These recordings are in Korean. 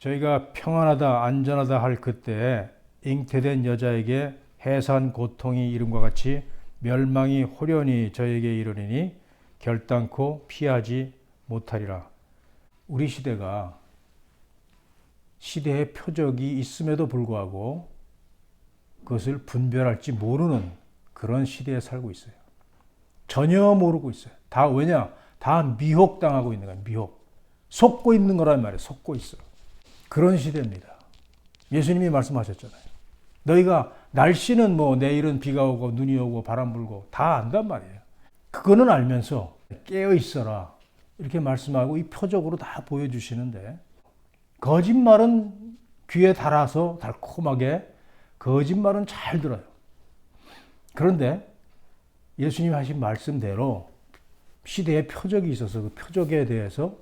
저희가 평안하다, 안전하다 할 그때 잉태된 여자에게 해산 고통이 이름과 같이 멸망이 호련히 저에게 이르리니 결단코 피하지 못하리라. 우리 시대가 시대의 표적이 있음에도 불구하고 그것을 분별할지 모르는 그런 시대에 살고 있어요. 전혀 모르고 있어요. 다 왜냐? 다 미혹당하고 있는 거예요. 미혹. 속고 있는 거란 말이에요. 속고 있어요. 그런 시대입니다. 예수님이 말씀하셨잖아요. 너희가 날씨는 뭐 내일은 비가 오고 눈이 오고 바람 불고 다 안단 말이에요. 그거는 알면서 깨어 있어라 이렇게 말씀하고 이 표적으로 다 보여주시는데 거짓말은 귀에 달아서 달콤하게 거짓말은 잘 들어요. 그런데 예수님이 하신 말씀대로 시대의 표적이 있어서 그 표적에 대해서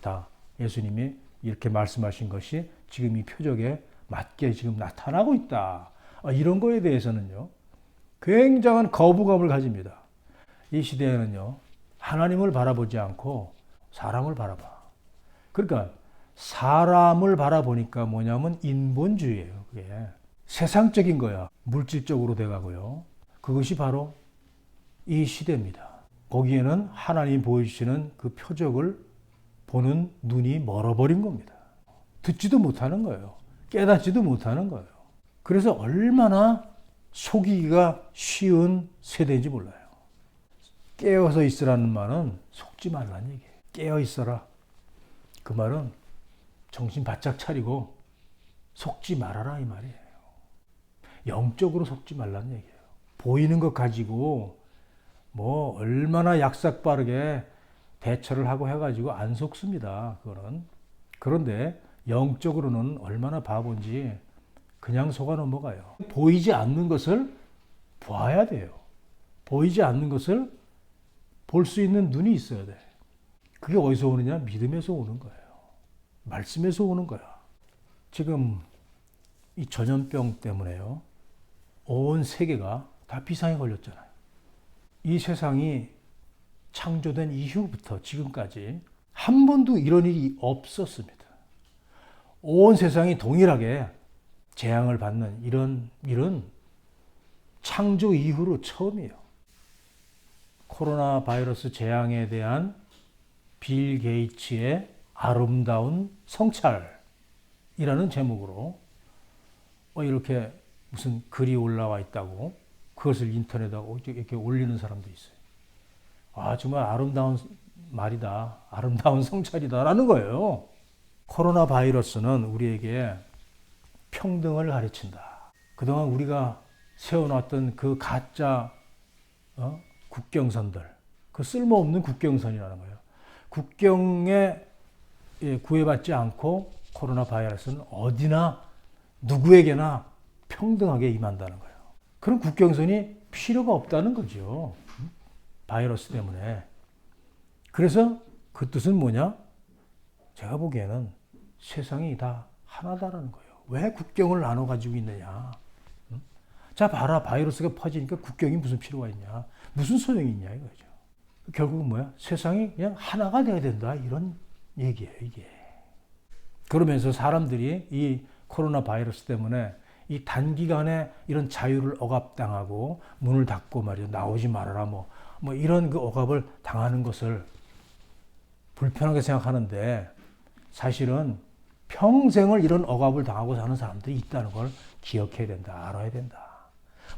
다 예수님이 이렇게 말씀하신 것이 지금 이 표적에 맞게 지금 나타나고 있다. 이런 거에 대해서는요, 굉장한 거부감을 가집니다. 이 시대에는요, 하나님을 바라보지 않고 사람을 바라봐. 그러니까 사람을 바라보니까 뭐냐면 인본주의예요. 그게 세상적인 거야. 물질적으로 돼가고요. 그것이 바로 이 시대입니다. 거기에는 하나님 보여주시는 그 표적을 보는 눈이 멀어버린 겁니다. 듣지도 못하는 거예요. 깨닫지도 못하는 거예요. 그래서 얼마나 속이기가 쉬운 세대인지 몰라요. 깨어서 있으라는 말은 속지 말라는 얘기예요. 깨어 있어라. 그 말은 정신 바짝 차리고 속지 말아라 이 말이에요. 영적으로 속지 말라는 얘기예요. 보이는 것 가지고 뭐 얼마나 약삭 빠르게 대처를 하고 해가지고 안 속습니다. 그거는. 그런데 영적으로는 얼마나 바본지 그냥 속아 넘어가요. 보이지 않는 것을 봐야 돼요. 보이지 않는 것을 볼 수 있는 눈이 있어야 돼. 그게 어디서 오느냐? 믿음에서 오는 거예요. 말씀에서 오는 거야. 지금 이 전염병 때문에요. 온 세계가 다 비상에 걸렸잖아요. 이 세상이 창조된 이후부터 지금까지 한 번도 이런 일이 없었습니다. 온 세상이 동일하게 재앙을 받는 이런 일은 창조 이후로 처음이에요. 코로나 바이러스 재앙에 대한 빌 게이츠의 아름다운 성찰이라는 제목으로 이렇게 무슨 글이 올라와 있다고 그것을 인터넷에 이렇게 올리는 사람도 있어요. 아, 정말 아름다운 말이다. 아름다운 성찰이다라는 거예요. 코로나 바이러스는 우리에게 평등을 가르친다. 그동안 우리가 세워놨던 그 가짜 국경선들, 그 쓸모없는 국경선이라는 거예요. 국경에 구애받지 않고 코로나 바이러스는 어디나 누구에게나 평등하게 임한다는 거예요. 그런 국경선이 필요가 없다는 거죠. 바이러스 때문에. 그래서 그 뜻은 뭐냐? 제가 보기에는 세상이 다 하나다라는 거예요. 왜 국경을 나눠 가지고 있느냐? 자, 봐라. 바이러스가 퍼지니까 국경이 무슨 필요가 있냐? 무슨 소용이 있냐 이거죠. 결국은 뭐야? 세상이 그냥 하나가 돼야 된다. 이런 얘기예요, 이게. 그러면서 사람들이 이 코로나 바이러스 때문에 이 단기간에 이런 자유를 억압당하고 문을 닫고 말이야 나오지 말아라 뭐 이런 그 억압을 당하는 것을 불편하게 생각하는데 사실은 평생을 이런 억압을 당하고 사는 사람들이 있다는 걸 기억해야 된다. 알아야 된다.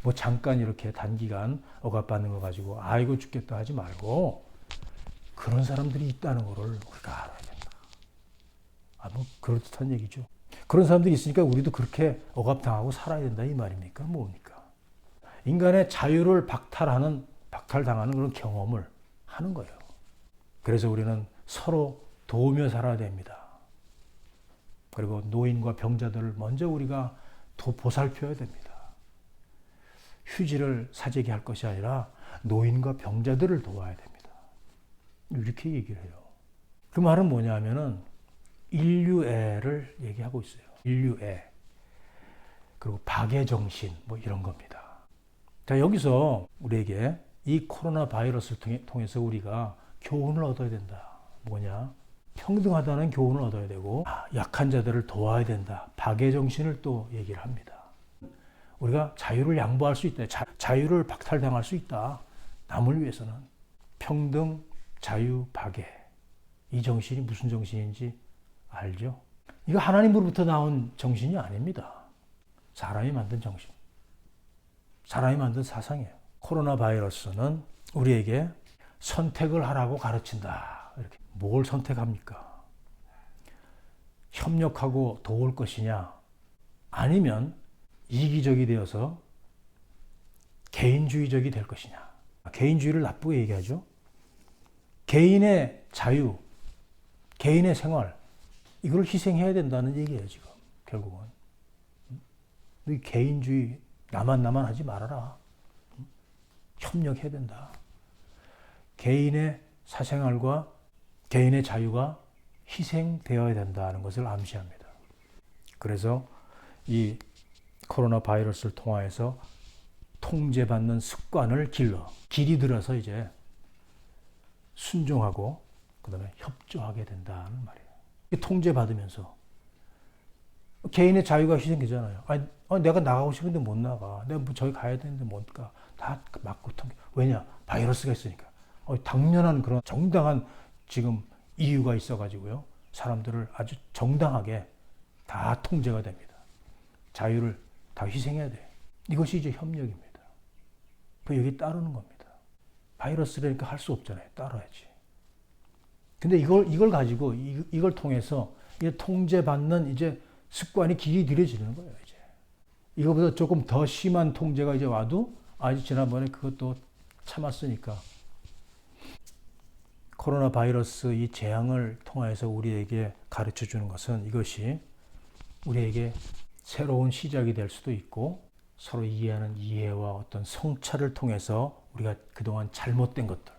뭐 잠깐 이렇게 단기간 억압받는 거 가지고 아이고 죽겠다 하지 말고 그런 사람들이 있다는 거를 우리가 알아야 된다. 뭐 그럴듯한 얘기죠. 그런 사람들이 있으니까 우리도 그렇게 억압당하고 살아야 된다 이 말입니까? 뭡니까? 인간의 자유를 박탈당하는 그런 경험을 하는 거예요. 그래서 우리는 서로 도우며 살아야 됩니다. 그리고 노인과 병자들을 먼저 우리가 보살펴야 됩니다. 휴지를 사재기 할 것이 아니라 노인과 병자들을 도와야 됩니다. 이렇게 얘기를 해요. 그 말은 뭐냐면은 인류애를 얘기하고 있어요. 인류애. 그리고 박애정신 뭐 이런 겁니다. 자, 여기서 우리에게 이 코로나 바이러스를 통해서 우리가 교훈을 얻어야 된다. 뭐냐? 평등하다는 교훈을 얻어야 되고 약한 자들을 도와야 된다. 박애 정신을 또 얘기를 합니다. 우리가 자유를 양보할 수 있다. 자유를 박탈당할 수 있다. 남을 위해서는. 평등, 자유, 박애. 이 정신이 무슨 정신인지 알죠? 이거 하나님으로부터 나온 정신이 아닙니다. 사람이 만든 정신. 사람이 만든 사상이에요. 코로나 바이러스는 우리에게 선택을 하라고 가르친다. 이렇게. 뭘 선택합니까? 협력하고 도울 것이냐? 아니면 이기적이 되어서 개인주의적이 될 것이냐? 개인주의를 나쁘게 얘기하죠. 개인의 자유, 개인의 생활, 이걸 희생해야 된다는 얘기예요, 지금. 결국은. 개인주의, 나만 하지 말아라. 협력해야 된다. 개인의 사생활과 개인의 자유가 희생되어야 된다는 것을 암시합니다. 그래서 이 코로나 바이러스를 통하여서 통제받는 습관을 길이 들어서 이제 순종하고 그다음에 협조하게 된다는 말이에요. 통제받으면서 개인의 자유가 희생되잖아요. 내가 나가고 싶은데 못 나가. 내가 뭐 저기 가야 되는데 못 가. 다 막고 통제. 왜냐? 바이러스가 있으니까. 당연한 그런 정당한 지금 이유가 있어가지고요. 사람들을 아주 정당하게 다 통제가 됩니다. 자유를 다 희생해야 돼. 이것이 이제 협력입니다. 여기 따르는 겁니다. 바이러스라니까 할 수 없잖아요. 따라야지. 근데 이걸 가지고 이걸 통해서 이제 통제받는 이제 습관이 길이 들여지는 거예요. 이제 이거보다 조금 더 심한 통제가 이제 와도 아직 지난번에 그것도 참았으니까. 코로나 바이러스 이 재앙을 통해서 우리에게 가르쳐 주는 것은 이것이 우리에게 새로운 시작이 될 수도 있고 서로 이해하는 이해와 어떤 성찰을 통해서 우리가 그동안 잘못된 것들,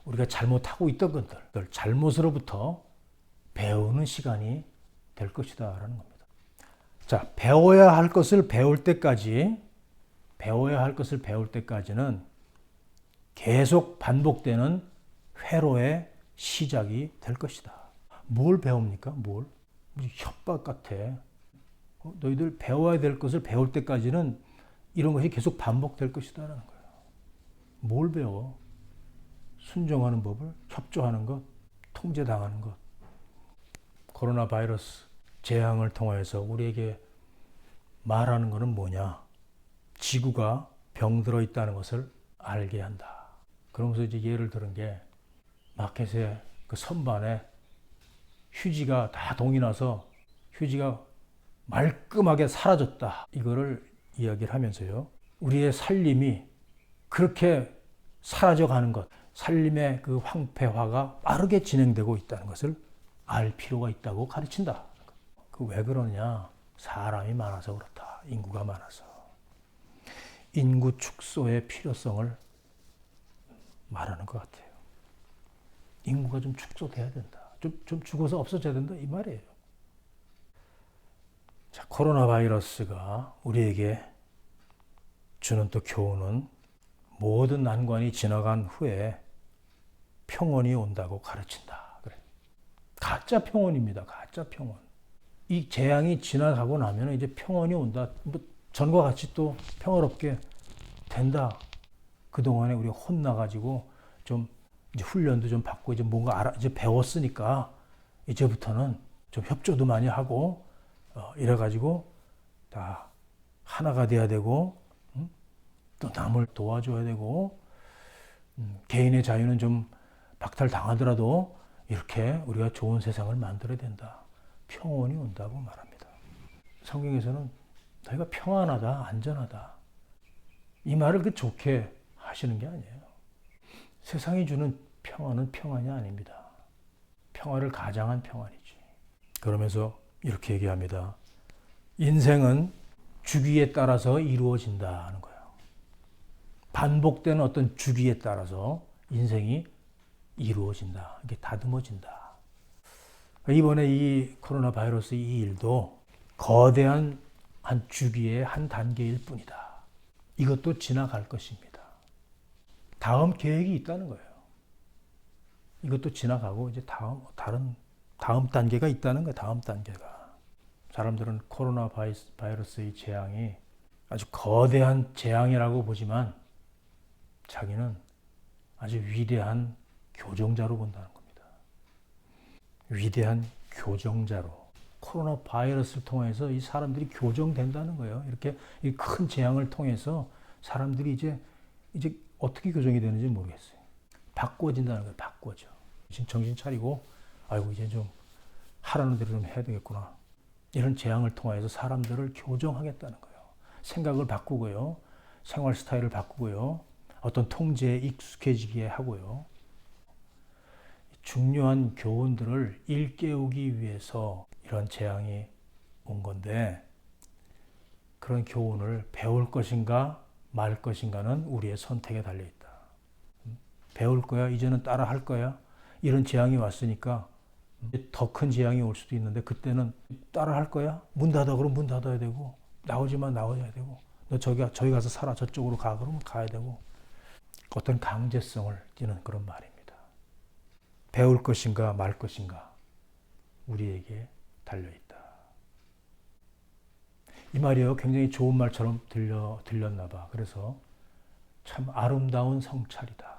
우리가 잘못하고 있던 것들, 잘못으로부터 배우는 시간이 될 것이다라는 겁니다. 자, 배워야 할 것을 배울 때까지는 계속 반복되는 회로의 시작이 될 것이다. 뭘 배웁니까? 뭘? 협박 같아. 너희들 배워야 될 것을 배울 때까지는 이런 것이 계속 반복될 것이다라는 거예요. 뭘 배워? 순종하는 법을, 협조하는 것, 통제당하는 것. 코로나 바이러스 재앙을 통해서 우리에게 말하는 것은 뭐냐? 지구가 병들어 있다는 것을 알게 한다. 그러면서 이제 예를 들은 게 마켓의 그 선반에 휴지가 다 동이 나서 휴지가 말끔하게 사라졌다. 이거를 이야기를 하면서요. 우리의 살림이 그렇게 사라져가는 것, 살림의 그 황폐화가 빠르게 진행되고 있다는 것을 알 필요가 있다고 가르친다. 그 왜 그러냐? 사람이 많아서 그렇다. 인구가 많아서. 인구 축소의 필요성을 말하는 것 같아요. 인구가 좀 축소돼야 된다. 좀 죽어서 없어져야 된다. 이 말이에요. 자, 코로나 바이러스가 우리에게 주는 또 교훈은 모든 난관이 지나간 후에 평온이 온다고 가르친다. 그래. 가짜 평온입니다. 가짜 평온. 이 재앙이 지나가고 나면 이제 평온이 온다. 뭐 전과 같이 또 평화롭게 된다. 그동안에 우리가 혼나가지고 좀 이제 훈련도 좀 받고 이제 뭔가 이제 배웠으니까 이제부터는 좀 협조도 많이 하고 이래가지고 다 하나가 돼야 되고 또 남을 도와줘야 되고 개인의 자유는 좀 박탈당하더라도 이렇게 우리가 좋은 세상을 만들어야 된다. 평온이 온다고 말합니다. 성경에서는 너희가 평안하다, 안전하다. 이 말을 그 좋게 하시는 게 아니에요. 세상이 주는 평안은 평안이 아닙니다. 평화를 가장한 평안이지. 그러면서 이렇게 얘기합니다. 인생은 주기에 따라서 이루어진다는 거예요. 반복되는 어떤 주기에 따라서 인생이 이루어진다. 이게 다듬어진다. 이번에 이 코로나 바이러스 이 일도 거대한 한 주기의 한 단계일 뿐이다. 이것도 지나갈 것입니다. 다음 계획이 있다는 거예요. 이것도 지나가고 이제 다음 단계가 있다는 거야. 다음 단계가. 사람들은 코로나 바이러스의 재앙이 아주 거대한 재앙이라고 보지만 자기는 아주 위대한 교정자로 본다는 겁니다. 위대한 교정자로. 코로나 바이러스를 통해서 이 사람들이 교정된다는 거예요. 이렇게 이 큰 재앙을 통해서 사람들이 이제 어떻게 교정이 되는지 모르겠어요. 바꿔진다는 거예요. 바꿔져. 지금 정신 차리고 아이고 이제 좀 하라는 대로 좀 해야 되겠구나. 이런 재앙을 통해서 사람들을 교정하겠다는 거예요. 생각을 바꾸고요. 생활 스타일을 바꾸고요. 어떤 통제에 익숙해지게 하고요. 중요한 교훈들을 일깨우기 위해서 이런 재앙이 온 건데 그런 교훈을 배울 것인가 말 것인가는 우리의 선택에 달려있다. 배울 거야? 이제는 따라 할 거야? 이런 재앙이 왔으니까 더 큰 재앙이 올 수도 있는데 그때는 따라 할 거야? 문 닫아 그러면 문 닫아야 되고 나오지만 나와야 되고 너 저기 가서 살아 저쪽으로 가 그러면 가야 되고 어떤 강제성을 띠는 그런 말입니다. 배울 것인가 말 것인가 우리에게 달려있다. 이 말이요 굉장히 좋은 말처럼 들렸나 봐. 그래서 참 아름다운 성찰이다.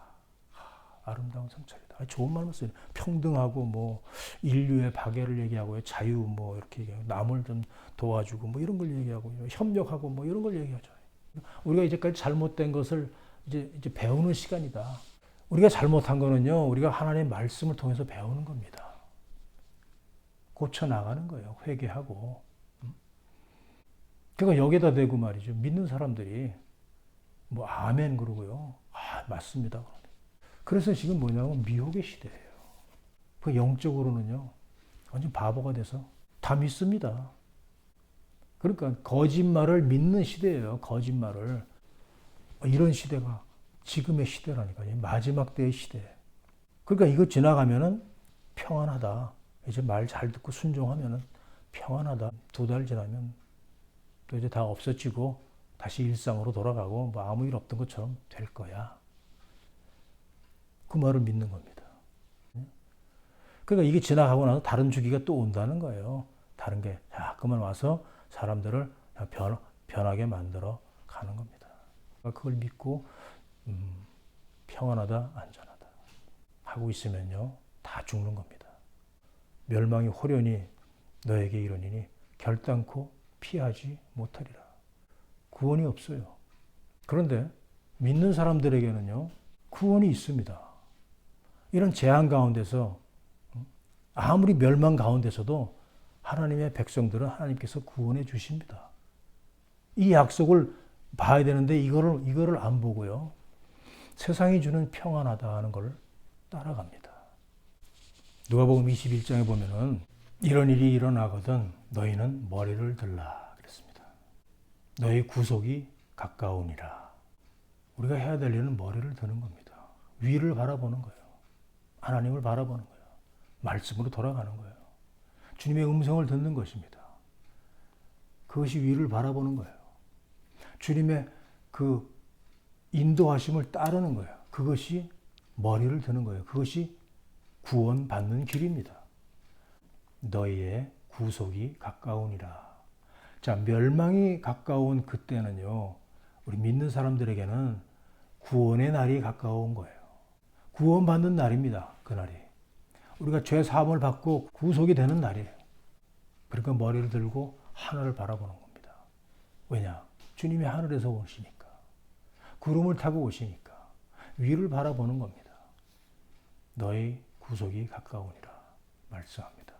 아름다운 성찰이다. 좋은 말만 써요. 평등하고 뭐 인류의 박애를 얘기하고요. 자유 뭐 이렇게 얘기하고 남을 좀 도와주고 뭐 이런 걸 얘기하고 협력하고 뭐 이런 걸 얘기하죠. 우리가 이제까지 잘못된 것을 이제 배우는 시간이다. 우리가 잘못한 거는요. 우리가 하나님의 말씀을 통해서 배우는 겁니다. 고쳐 나가는 거예요. 회개하고. 그러니까 여기다 대고 말이죠. 믿는 사람들이 뭐 아멘 그러고요. 아 맞습니다. 그래서 지금 뭐냐면 미혹의 시대예요. 그 영적으로는요. 완전 바보가 돼서 다 믿습니다. 그러니까 거짓말을 믿는 시대예요. 거짓말을. 이런 시대가 지금의 시대라니까요. 마지막 때의 시대. 그러니까 이거 지나가면은 평안하다. 이제 말 잘 듣고 순종하면은 평안하다. 2달 지나면 또 이제 다 없어지고 다시 일상으로 돌아가고 뭐 아무 일 없던 것처럼 될 거야. 그 말을 믿는 겁니다. 그러니까 이게 지나가고 나서 다른 주기가 또 온다는 거예요. 다른 게 자꾸만 와서 사람들을 변하게 만들어 가는 겁니다. 그걸 믿고 평안하다 안전하다 하고 있으면요. 다 죽는 겁니다. 멸망이 호련히 너에게 이르니니 결단코 피하지 못하리라. 구원이 없어요. 그런데 믿는 사람들에게는요. 구원이 있습니다. 이런 재앙 가운데서 아무리 멸망 가운데서도 하나님의 백성들은 하나님께서 구원해 주십니다. 이 약속을 봐야 되는데 이거를 안 보고요. 세상이 주는 평안하다 하는 걸 따라갑니다. 누가복음 21장에 보면은 이런 일이 일어나거든 너희는 머리를 들라 그랬습니다. 너희 구속이 가까우니라. 우리가 해야 될 일은 머리를 드는 겁니다. 위를 바라보는 거예요. 하나님을 바라보는 거예요. 말씀으로 돌아가는 거예요. 주님의 음성을 듣는 것입니다. 그것이 위를 바라보는 거예요. 주님의 그 인도하심을 따르는 거예요. 그것이 머리를 드는 거예요. 그것이 구원받는 길입니다. 너희의 구속이 가까우니라. 자, 멸망이 가까운 그때는요. 우리 믿는 사람들에게는 구원의 날이 가까운 거예요. 구원받는 날입니다. 그날이. 우리가 죄 사함을 받고 구속이 되는 날이에요. 그러니까 머리를 들고 하늘을 바라보는 겁니다. 왜냐? 주님이 하늘에서 오시니까. 구름을 타고 오시니까. 위를 바라보는 겁니다. 너희 구속이 가까우니라 말씀합니다.